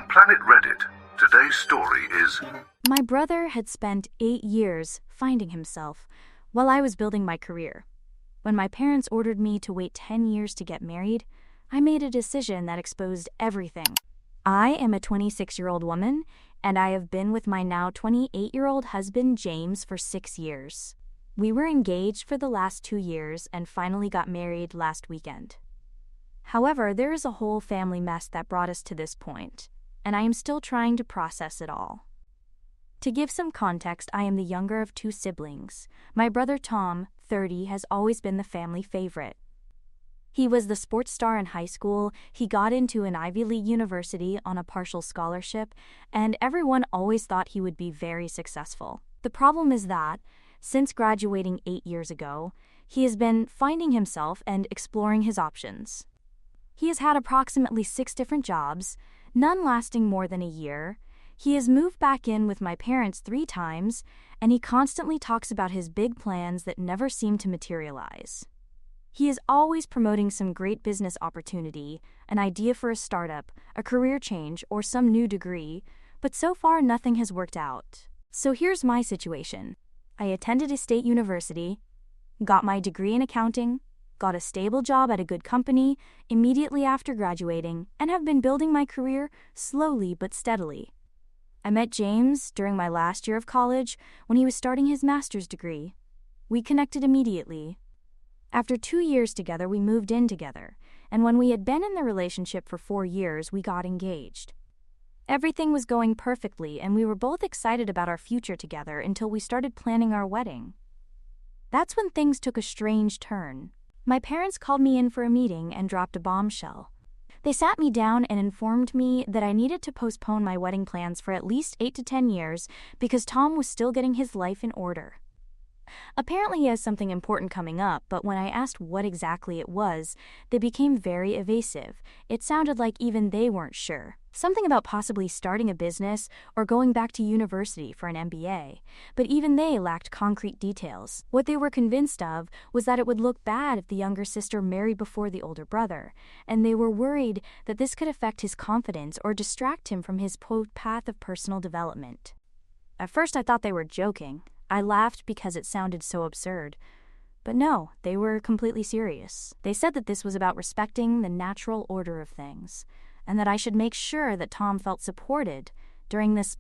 Planet Reddit. Today's story is... My brother had spent 8 years finding himself while I was building my career. When my parents ordered me to wait 10 years to get married, I made a decision that exposed everything. I am a 26-year-old woman, and I have been with my now 28-year-old husband James for 6 years. We were engaged for the last 2 years and finally got married last weekend. However, there is a whole family mess that brought us to this point, and I am still trying to process it all. To give some context, I am the younger of 2 siblings. My brother Tom, 30, has always been the family favorite. He was the sports star in high school, he got into an Ivy League university on a partial scholarship, and everyone always thought he would be very successful. The problem is that, since graduating 8 years ago, he has been finding himself and exploring his options. He has had approximately 6 different jobs, none lasting more than a year. He has moved back in with my parents 3 times, and he constantly talks about his big plans that never seem to materialize. He is always promoting some great business opportunity, an idea for a startup, a career change, or some new degree, but so far nothing has worked out. So here's my situation. I attended a state university, got my degree in accounting, got a stable job at a good company immediately after graduating, and have been building my career slowly but steadily. I met James during my last year of college when he was starting his master's degree. We connected immediately. After 2 years together, we moved in together, and when we had been in the relationship for 4 years, we got engaged. Everything was going perfectly, and we were both excited about our future together until we started planning our wedding. That's when things took a strange turn. My parents called me in for a meeting and dropped a bombshell. They sat me down and informed me that I needed to postpone my wedding plans for at least 8 to 10 years because Tom was still getting his life in order. Apparently he has something important coming up, but when I asked what exactly it was, they became very evasive. It sounded like even they weren't sure. Something about possibly starting a business or going back to university for an MBA, but even they lacked concrete details. What they were convinced of was that it would look bad if the younger sister married before the older brother, and they were worried that this could affect his confidence or distract him from his path of personal development. At first I thought they were joking. I laughed because it sounded so absurd. But no, they were completely serious. They said that this was about respecting the natural order of things, and that I should make sure that Tom felt supported during this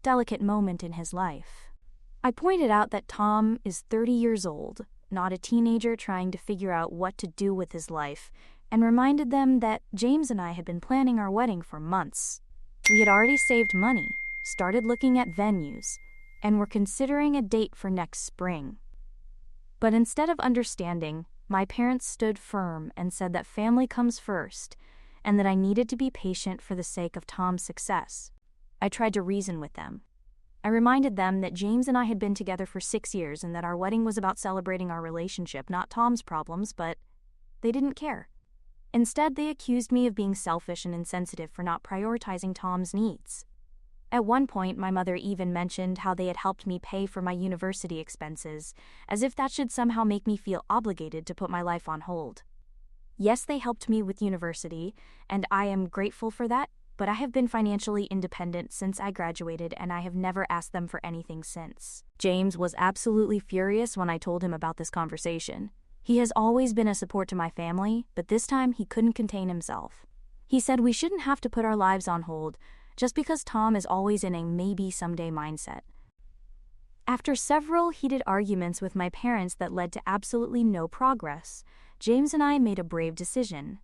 delicate moment in his life. I pointed out that Tom is 30 years old, not a teenager trying to figure out what to do with his life, and reminded them that James and I had been planning our wedding for months. We had already saved money, started looking at venues, and were considering a date for next spring. But instead of understanding, my parents stood firm and said that family comes first, and that I needed to be patient for the sake of Tom's success. I tried to reason with them. I reminded them that James and I had been together for 6 years and that our wedding was about celebrating our relationship, not Tom's problems, but they didn't care. Instead, they accused me of being selfish and insensitive for not prioritizing Tom's needs. At one point, my mother even mentioned how they had helped me pay for my university expenses, as if that should somehow make me feel obligated to put my life on hold. Yes, they helped me with university, and I am grateful for that, but I have been financially independent since I graduated, and I have never asked them for anything since. James was absolutely furious when I told him about this conversation. He has always been a support to my family, but this time he couldn't contain himself. He said we shouldn't have to put our lives on hold, just because Tom is always in a maybe someday mindset. After several heated arguments with my parents that led to absolutely no progress, James and I made a brave decision.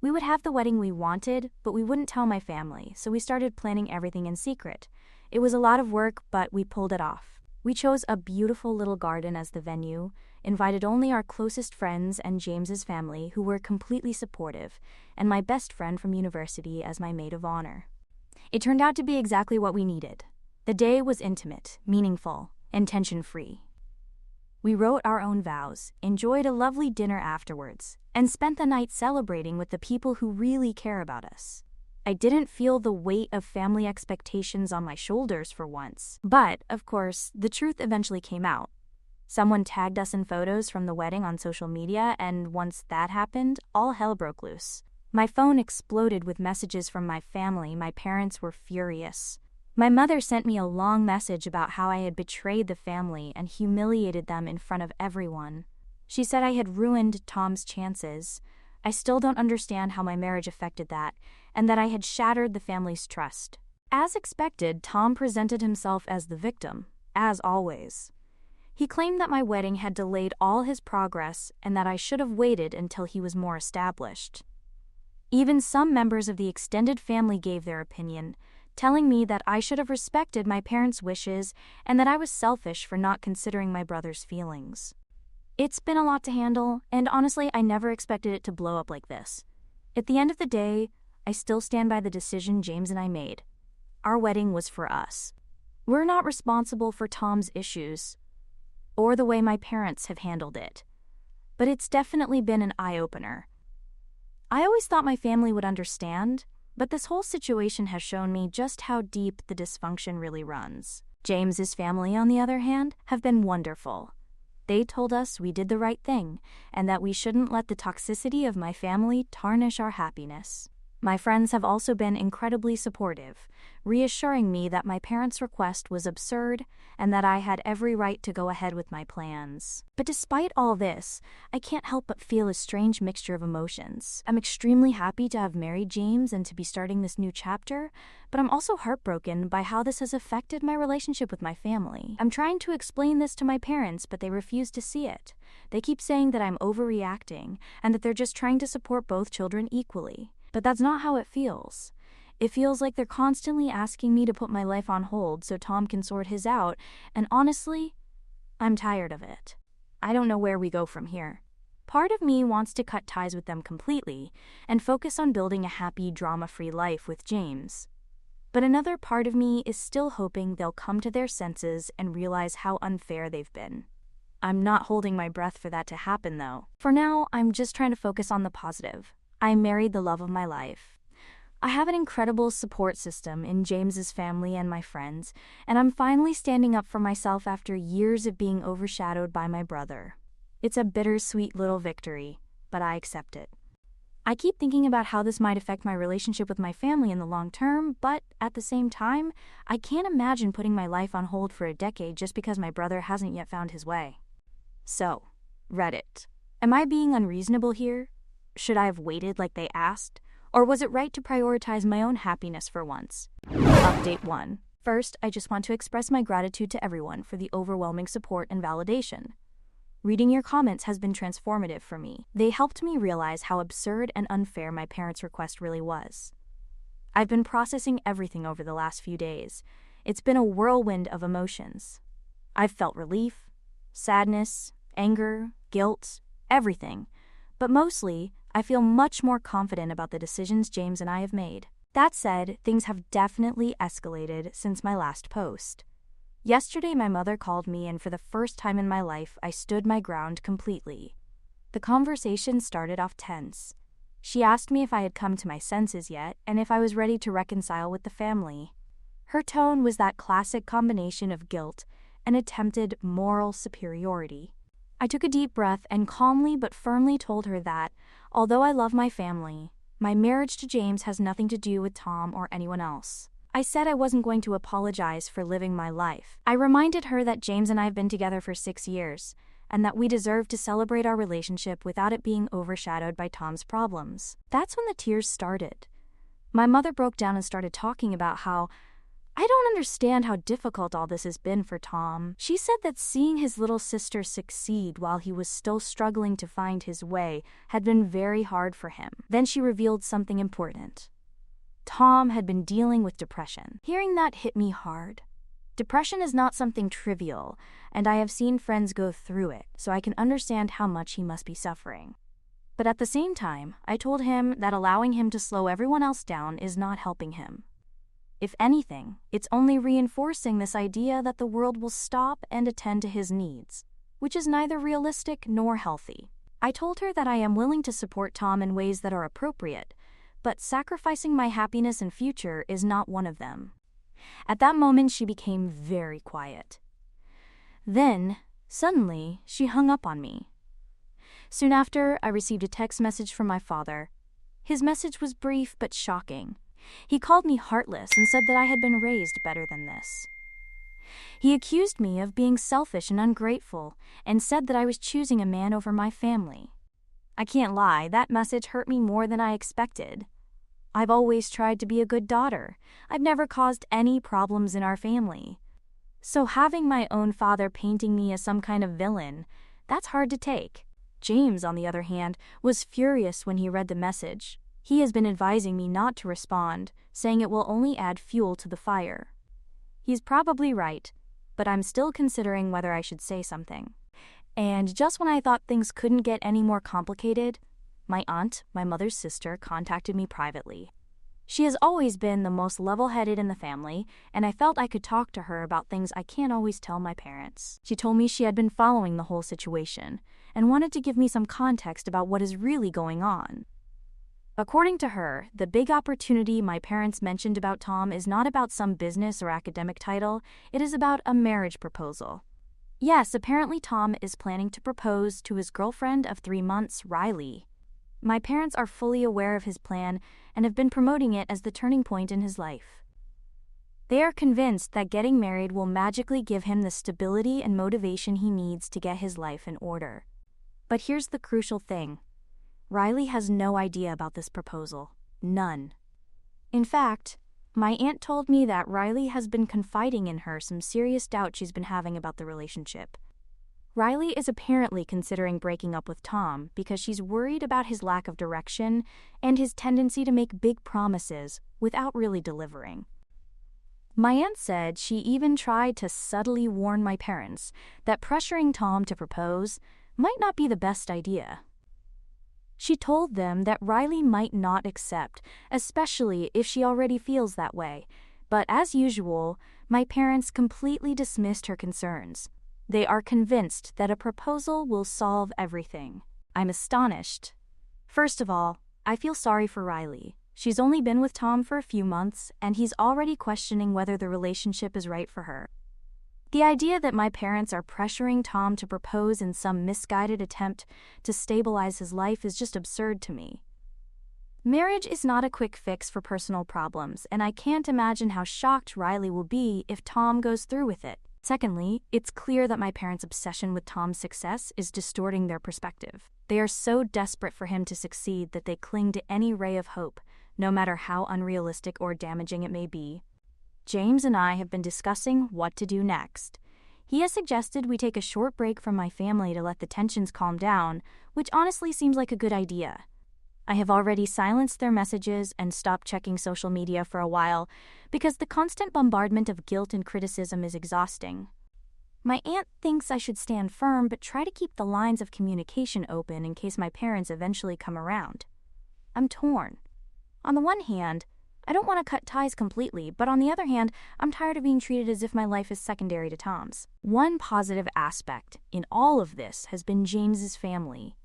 We would have the wedding we wanted, but we wouldn't tell my family, so we started planning everything in secret. It was a lot of work, but we pulled it off. We chose a beautiful little garden as the venue, invited only our closest friends and James's family, who were completely supportive, and my best friend from university as my maid of honor. It turned out to be exactly what we needed. The day was intimate, meaningful, and tension-free. We wrote our own vows, enjoyed a lovely dinner afterwards, and spent the night celebrating with the people who really care about us. I didn't feel the weight of family expectations on my shoulders for once. But, of course, the truth eventually came out. Someone tagged us in photos from the wedding on social media, and once that happened, all hell broke loose. My phone exploded with messages from my family. My parents were furious. My mother sent me a long message about how I had betrayed the family and humiliated them in front of everyone. She said I had ruined Tom's chances. I still don't understand how my marriage affected that, and that I had shattered the family's trust. As expected, Tom presented himself as the victim, as always. He claimed that my wedding had delayed all his progress and that I should have waited until he was more established. Even some members of the extended family gave their opinion, telling me that I should have respected my parents' wishes and that I was selfish for not considering my brother's feelings. It's been a lot to handle, and honestly, I never expected it to blow up like this. At the end of the day, I still stand by the decision James and I made. Our wedding was for us. We're not responsible for Tom's issues, or the way my parents have handled it. But it's definitely been an eye-opener. I always thought my family would understand, but this whole situation has shown me just how deep the dysfunction really runs. James's family, on the other hand, have been wonderful. They told us we did the right thing, and that we shouldn't let the toxicity of my family tarnish our happiness. My friends have also been incredibly supportive, reassuring me that my parents' request was absurd and that I had every right to go ahead with my plans. But despite all this, I can't help but feel a strange mixture of emotions. I'm extremely happy to have married James and to be starting this new chapter, but I'm also heartbroken by how this has affected my relationship with my family. I'm trying to explain this to my parents, but they refuse to see it. They keep saying that I'm overreacting and that they're just trying to support both children equally. But that's not how it feels. It feels like they're constantly asking me to put my life on hold so Tom can sort his out, and honestly, I'm tired of it. I don't know where we go from here. Part of me wants to cut ties with them completely and focus on building a happy, drama-free life with James. But another part of me is still hoping they'll come to their senses and realize how unfair they've been. I'm not holding my breath for that to happen, though. For now, I'm just trying to focus on the positive. I married the love of my life. I have an incredible support system in James's family and my friends, and I'm finally standing up for myself after years of being overshadowed by my brother. It's a bittersweet little victory, but I accept it. I keep thinking about how this might affect my relationship with my family in the long term, but at the same time, I can't imagine putting my life on hold for a decade just because my brother hasn't yet found his way. So, Reddit. Am I being unreasonable here? Should I have waited like they asked? Or was it right to prioritize my own happiness for once? Update 1. First, I just want to express my gratitude to everyone for the overwhelming support and validation. Reading your comments has been transformative for me. They helped me realize how absurd and unfair my parents' request really was. I've been processing everything over the last few days. It's been a whirlwind of emotions. I've felt relief, sadness, anger, guilt, everything. But mostly, I feel much more confident about the decisions James and I have made. That said, things have definitely escalated since my last post. Yesterday, my mother called me, and for the first time in my life, I stood my ground completely. The conversation started off tense. She asked me if I had come to my senses yet, and if I was ready to reconcile with the family. Her tone was that classic combination of guilt and attempted moral superiority. I took a deep breath and calmly but firmly told her that, although I love my family, my marriage to James has nothing to do with Tom or anyone else. I said I wasn't going to apologize for living my life. I reminded her that James and I have been together for 6 years, and that we deserve to celebrate our relationship without it being overshadowed by Tom's problems. That's when the tears started. My mother broke down and started talking about how I don't understand how difficult all this has been for Tom. She said that seeing his little sister succeed while he was still struggling to find his way had been very hard for him. Then she revealed something important. Tom had been dealing with depression. Hearing that hit me hard. Depression is not something trivial, and I have seen friends go through it, so I can understand how much he must be suffering. But at the same time, I told him that allowing him to slow everyone else down is not helping him. If anything, it's only reinforcing this idea that the world will stop and attend to his needs, which is neither realistic nor healthy. I told her that I am willing to support Tom in ways that are appropriate, but sacrificing my happiness and future is not one of them. At that moment, she became very quiet. Then, suddenly, she hung up on me. Soon after, I received a text message from my father. His message was brief but shocking. He called me heartless and said that I had been raised better than this. He accused me of being selfish and ungrateful and said that I was choosing a man over my family. I can't lie, that message hurt me more than I expected. I've always tried to be a good daughter. I've never caused any problems in our family. So having my own father painting me as some kind of villain, that's hard to take. James, on the other hand, was furious when he read the message. He has been advising me not to respond, saying it will only add fuel to the fire. He's probably right, but I'm still considering whether I should say something. And just when I thought things couldn't get any more complicated, my aunt, my mother's sister, contacted me privately. She has always been the most level-headed in the family, and I felt I could talk to her about things I can't always tell my parents. She told me she had been following the whole situation and wanted to give me some context about what is really going on. According to her, the big opportunity my parents mentioned about Tom is not about some business or academic title, it is about a marriage proposal. Yes, apparently Tom is planning to propose to his girlfriend of 3 months, Riley. My parents are fully aware of his plan and have been promoting it as the turning point in his life. They are convinced that getting married will magically give him the stability and motivation he needs to get his life in order. But here's the crucial thing. Riley has no idea about this proposal. None. In fact, my aunt told me that Riley has been confiding in her some serious doubt she's been having about the relationship. Riley is apparently considering breaking up with Tom because she's worried about his lack of direction and his tendency to make big promises without really delivering. My aunt said she even tried to subtly warn my parents that pressuring Tom to propose might not be the best idea. She told them that Riley might not accept, especially if she already feels that way, but as usual, my parents completely dismissed her concerns. They are convinced that a proposal will solve everything. I'm astonished. First of all, I feel sorry for Riley. She's only been with Tom for a few months, and he's already questioning whether the relationship is right for her. The idea that my parents are pressuring Tom to propose in some misguided attempt to stabilize his life is just absurd to me. Marriage is not a quick fix for personal problems, and I can't imagine how shocked Riley will be if Tom goes through with it. Secondly, it's clear that my parents' obsession with Tom's success is distorting their perspective. They are so desperate for him to succeed that they cling to any ray of hope, no matter how unrealistic or damaging it may be. James and I have been discussing what to do next. He has suggested we take a short break from my family to let the tensions calm down, which honestly seems like a good idea. I have already silenced their messages and stopped checking social media for a while because the constant bombardment of guilt and criticism is exhausting. My aunt thinks I should stand firm but try to keep the lines of communication open in case my parents eventually come around. I'm torn. On the one hand, I don't want to cut ties completely, but on the other hand, I'm tired of being treated as if my life is secondary to Tom's. One positive aspect in all of this has been James's family.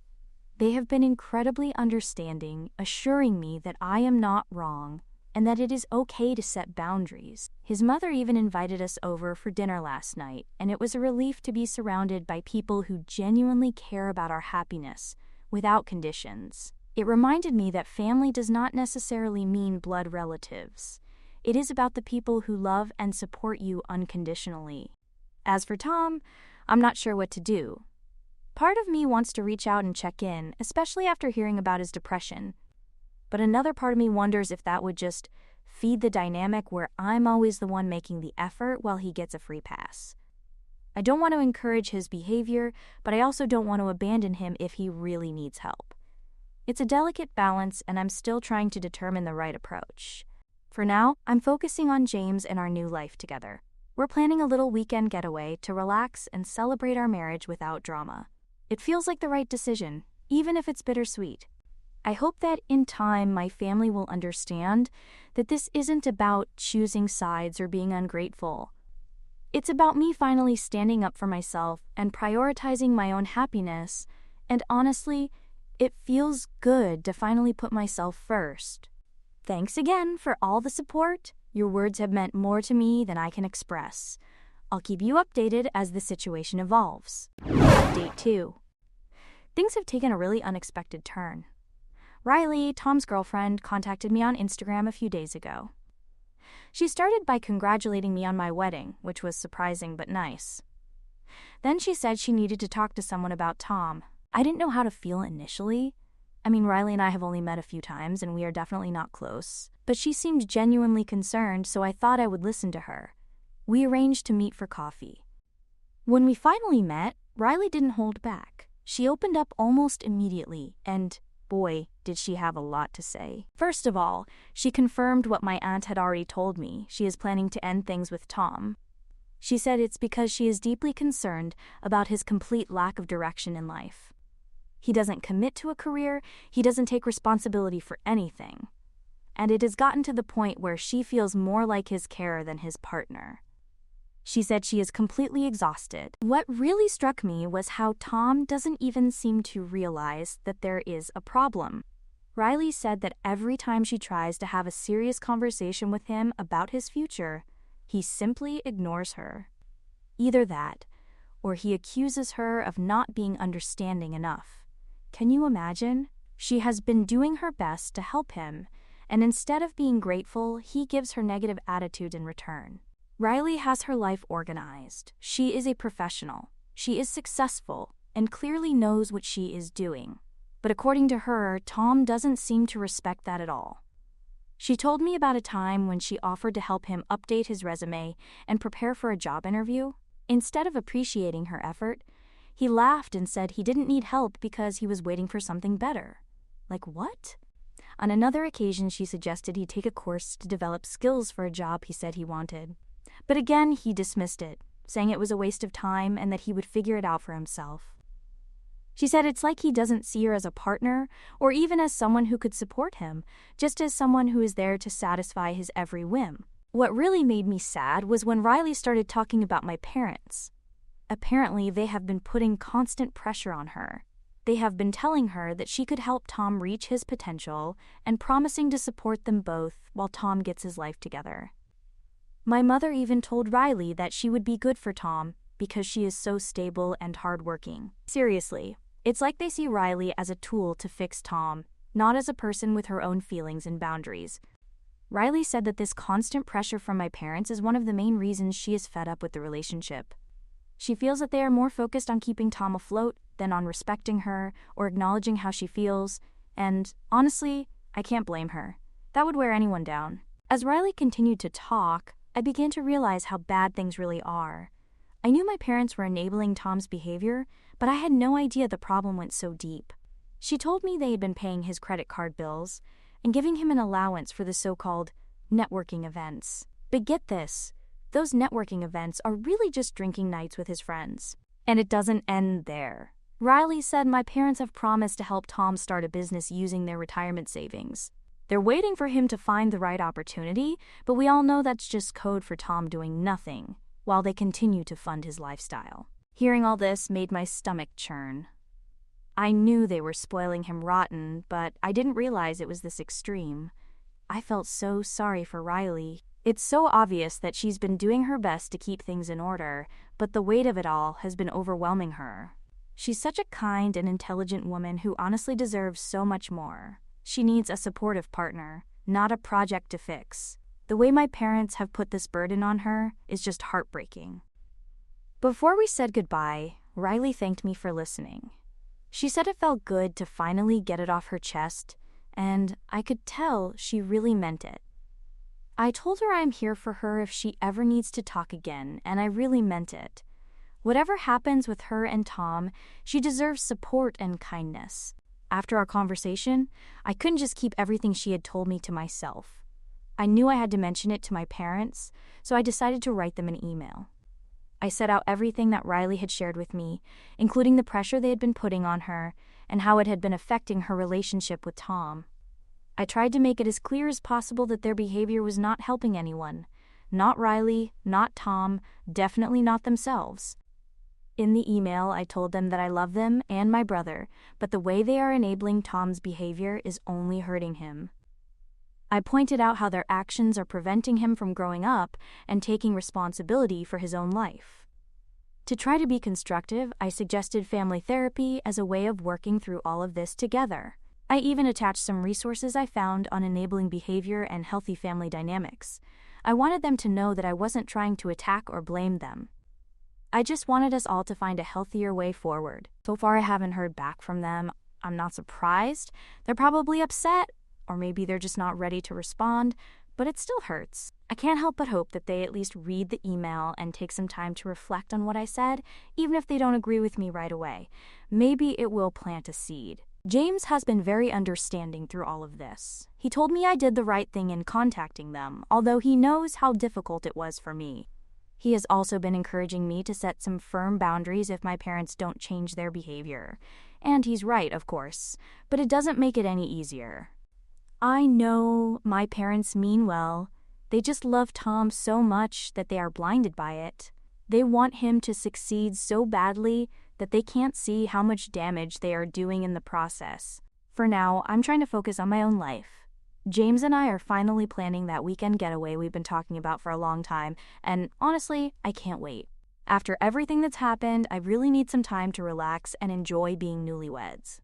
They have been incredibly understanding, assuring me that I am not wrong and that it is okay to set boundaries. His mother even invited us over for dinner last night, and it was a relief to be surrounded by people who genuinely care about our happiness, without conditions. It reminded me that family does not necessarily mean blood relatives. It is about the people who love and support you unconditionally. As for Tom, I'm not sure what to do. Part of me wants to reach out and check in, especially after hearing about his depression. But another part of me wonders if that would just feed the dynamic where I'm always the one making the effort while he gets a free pass. I don't want to encourage his behavior, but I also don't want to abandon him if he really needs help. It's a delicate balance, and I'm still trying to determine the right approach. For now, I'm focusing on James and our new life together. We're planning a little weekend getaway to relax and celebrate our marriage without drama. It feels like the right decision, even if it's bittersweet. I hope that in time my family will understand that this isn't about choosing sides or being ungrateful. It's about me finally standing up for myself and prioritizing my own happiness, and honestly, it feels good to finally put myself first. Thanks again for all the support. Your words have meant more to me than I can express. I'll keep you updated as the situation evolves. Update 2. Things have taken a really unexpected turn. Riley, Tom's girlfriend, contacted me on Instagram a few days ago. She started by congratulating me on my wedding, which was surprising but nice. Then she said she needed to talk to someone about Tom. I didn't know how to feel initially. I mean, Riley and I have only met a few times and we are definitely not close. But she seemed genuinely concerned, so I thought I would listen to her. We arranged to meet for coffee. When we finally met, Riley didn't hold back. She opened up almost immediately, and boy, did she have a lot to say. First of all, she confirmed what my aunt had already told me. She is planning to end things with Tom. She said it's because she is deeply concerned about his complete lack of direction in life. He doesn't commit to a career, he doesn't take responsibility for anything. And it has gotten to the point where she feels more like his carer than his partner. She said she is completely exhausted. What really struck me was how Tom doesn't even seem to realize that there is a problem. Riley said that every time she tries to have a serious conversation with him about his future, he simply ignores her. Either that, or he accuses her of not being understanding enough. Can you imagine? She has been doing her best to help him, and instead of being grateful, he gives her negative attitude in return. Riley has her life organized. She is a professional. She is successful and clearly knows what she is doing. But according to her, Tom doesn't seem to respect that at all. She told me about a time when she offered to help him update his resume and prepare for a job interview. Instead of appreciating her effort, he laughed and said he didn't need help because he was waiting for something better. Like what? On another occasion, she suggested he take a course to develop skills for a job he said he wanted. But again, he dismissed it, saying it was a waste of time and that he would figure it out for himself. She said it's like he doesn't see her as a partner or even as someone who could support him, just as someone who is there to satisfy his every whim. What really made me sad was when Riley started talking about my parents. Apparently, they have been putting constant pressure on her. They have been telling her that she could help Tom reach his potential and promising to support them both while Tom gets his life together. My mother even told Riley that she would be good for Tom because she is so stable and hardworking. Seriously, it's like they see Riley as a tool to fix Tom, not as a person with her own feelings and boundaries. Riley said that this constant pressure from my parents is one of the main reasons she is fed up with the relationship. She feels that they are more focused on keeping Tom afloat than on respecting her or acknowledging how she feels, and honestly, I can't blame her. That would wear anyone down. As Riley continued to talk, I began to realize how bad things really are. I knew my parents were enabling Tom's behavior, but I had no idea the problem went so deep. She told me they had been paying his credit card bills and giving him an allowance for the so-called networking events. But get this, those networking events are really just drinking nights with his friends. And it doesn't end there. Riley said my parents have promised to help Tom start a business using their retirement savings. They're waiting for him to find the right opportunity, but we all know that's just code for Tom doing nothing, while they continue to fund his lifestyle. Hearing all this made my stomach churn. I knew they were spoiling him rotten, but I didn't realize it was this extreme. I felt so sorry for Riley. It's so obvious that she's been doing her best to keep things in order, but the weight of it all has been overwhelming her. She's such a kind and intelligent woman who honestly deserves so much more. She needs a supportive partner, not a project to fix. The way my parents have put this burden on her is just heartbreaking. Before we said goodbye, Riley thanked me for listening. She said it felt good to finally get it off her chest, and I could tell she really meant it. I told her I'm here for her if she ever needs to talk again, and I really meant it. Whatever happens with her and Tom, she deserves support and kindness. After our conversation, I couldn't just keep everything she had told me to myself. I knew I had to mention it to my parents, so I decided to write them an email. I set out everything that Riley had shared with me, including the pressure they had been putting on her and how it had been affecting her relationship with Tom. I tried to make it as clear as possible that their behavior was not helping anyone. Not Riley, not Tom, definitely not themselves. In the email, I told them that I love them and my brother, but the way they are enabling Tom's behavior is only hurting him. I pointed out how their actions are preventing him from growing up and taking responsibility for his own life. To try to be constructive, I suggested family therapy as a way of working through all of this together. I even attached some resources I found on enabling behavior and healthy family dynamics. I wanted them to know that I wasn't trying to attack or blame them. I just wanted us all to find a healthier way forward. So far, I haven't heard back from them. I'm not surprised. They're probably upset, or maybe they're just not ready to respond, but it still hurts. I can't help but hope that they at least read the email and take some time to reflect on what I said, even if they don't agree with me right away. Maybe it will plant a seed. James has been very understanding through all of this. He told me I did the right thing in contacting them, although he knows how difficult it was for me. He has also been encouraging me to set some firm boundaries if my parents don't change their behavior. And he's right, of course, but it doesn't make it any easier. I know my parents mean well. They just love Tom so much that they are blinded by it. They want him to succeed so badly that they can't see how much damage they are doing in the process. For now, I'm trying to focus on my own life. James and I are finally planning that weekend getaway we've been talking about for a long time, and honestly, I can't wait. After everything that's happened, I really need some time to relax and enjoy being newlyweds.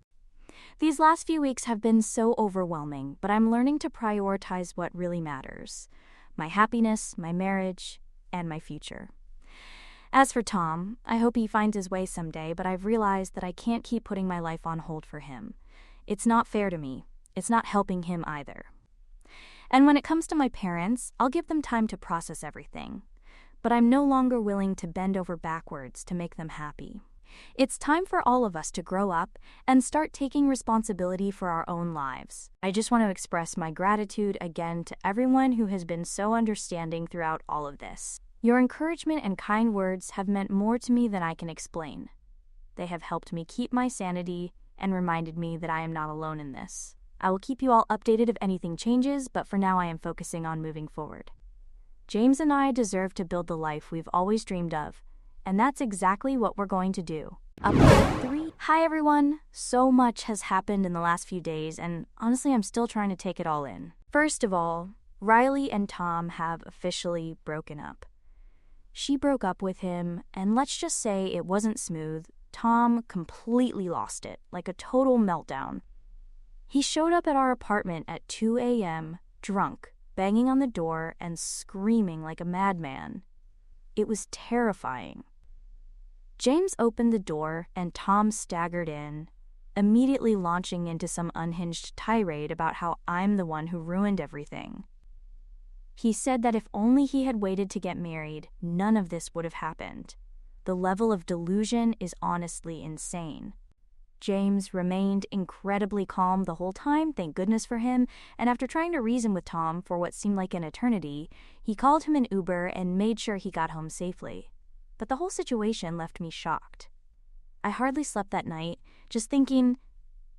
These last few weeks have been so overwhelming, but I'm learning to prioritize what really matters: my happiness, my marriage, and my future. As for Tom, I hope he finds his way someday, but I've realized that I can't keep putting my life on hold for him. It's not fair to me. It's not helping him either. And when it comes to my parents, I'll give them time to process everything. But I'm no longer willing to bend over backwards to make them happy. It's time for all of us to grow up and start taking responsibility for our own lives. I just want to express my gratitude again to everyone who has been so understanding throughout all of this. Your encouragement and kind words have meant more to me than I can explain. They have helped me keep my sanity and reminded me that I am not alone in this. I will keep you all updated if anything changes, but for now I am focusing on moving forward. James and I deserve to build the life we've always dreamed of, and that's exactly what we're going to do. Update 3. Hi everyone! So much has happened in the last few days, and honestly I'm still trying to take it all in. First of all, Riley and Tom have officially broken up. She broke up with him, and let's just say it wasn't smooth. Tom completely lost it, like a total meltdown. He showed up at our apartment at 2 a.m., drunk, banging on the door and screaming like a madman. It was terrifying. James opened the door and Tom staggered in, immediately launching into some unhinged tirade about how I'm the one who ruined everything. He said that if only he had waited to get married, none of this would have happened. The level of delusion is honestly insane. James remained incredibly calm the whole time, thank goodness for him, and after trying to reason with Tom for what seemed like an eternity, he called him an Uber and made sure he got home safely. But the whole situation left me shocked. I hardly slept that night, just thinking,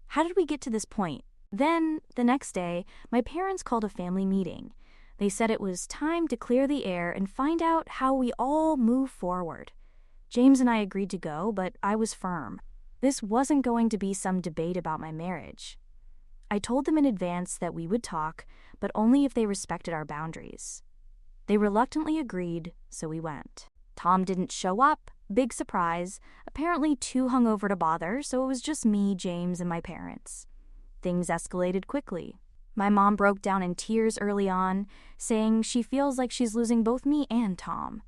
how did we get to this point? Then, the next day, my parents called a family meeting. They said it was time to clear the air and find out how we all move forward. James and I agreed to go, but I was firm. This wasn't going to be some debate about my marriage. I told them in advance that we would talk, but only if they respected our boundaries. They reluctantly agreed, so we went. Tom didn't show up, big surprise, apparently too hungover to bother, so it was just me, James, and my parents. Things escalated quickly. My mom broke down in tears early on, saying she feels like she's losing both me and Tom.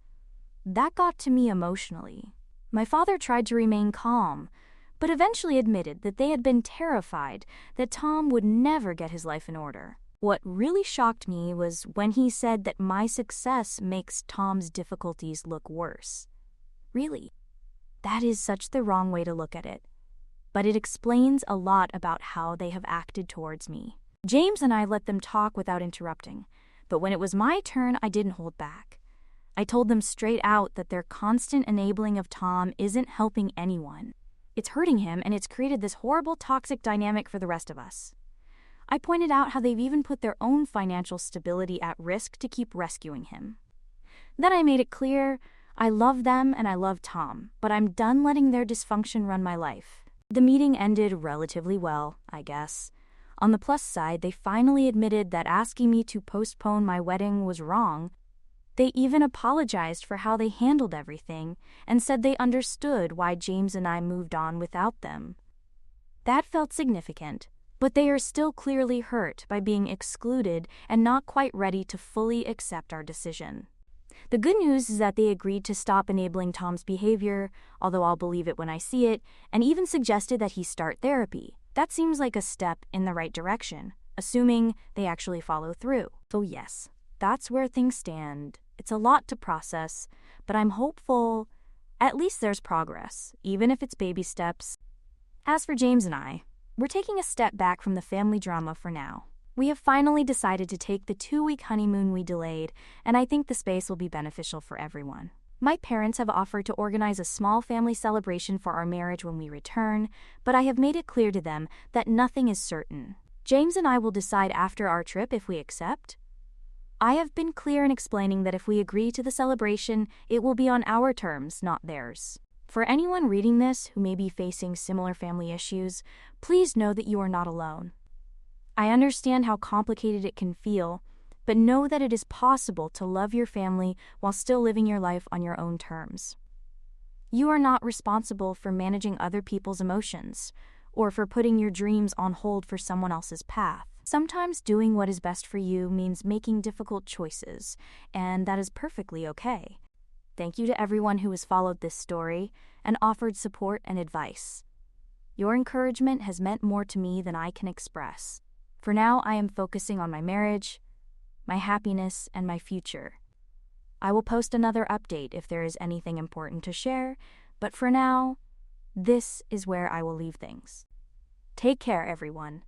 That got to me emotionally. My father tried to remain calm, but eventually admitted that they had been terrified that Tom would never get his life in order. What really shocked me was when he said that my success makes Tom's difficulties look worse. Really, that is such the wrong way to look at it. But it explains a lot about how they have acted towards me. James and I let them talk without interrupting, but when it was my turn, I didn't hold back. I told them straight out that their constant enabling of Tom isn't helping anyone. It's hurting him, and it's created this horrible toxic dynamic for the rest of us. I pointed out how they've even put their own financial stability at risk to keep rescuing him. Then I made it clear I love them and I love Tom, but I'm done letting their dysfunction run my life. The meeting ended relatively well, I guess. On the plus side, they finally admitted that asking me to postpone my wedding was wrong. They even apologized for how they handled everything and said they understood why James and I moved on without them. That felt significant, but they are still clearly hurt by being excluded and not quite ready to fully accept our decision. The good news is that they agreed to stop enabling Tom's behavior, although I'll believe it when I see it, and even suggested that he start therapy. That seems like a step in the right direction, assuming they actually follow through. So yes, that's where things stand. It's a lot to process, but I'm hopeful at least there's progress, even if it's baby steps. As for James and I, we're taking a step back from the family drama for now. We have finally decided to take the 2-week honeymoon we delayed, and I think the space will be beneficial for everyone. My parents have offered to organize a small family celebration for our marriage when we return, but I have made it clear to them that nothing is certain. James and I will decide after our trip if we accept. I have been clear in explaining that if we agree to the celebration, it will be on our terms, not theirs. For anyone reading this who may be facing similar family issues, please know that you are not alone. I understand how complicated it can feel, but know that it is possible to love your family while still living your life on your own terms. You are not responsible for managing other people's emotions, or for putting your dreams on hold for someone else's path. Sometimes doing what is best for you means making difficult choices, and that is perfectly okay. Thank you to everyone who has followed this story and offered support and advice. Your encouragement has meant more to me than I can express. For now, I am focusing on my marriage, my happiness, and my future. I will post another update if there is anything important to share, but for now, this is where I will leave things. Take care, everyone.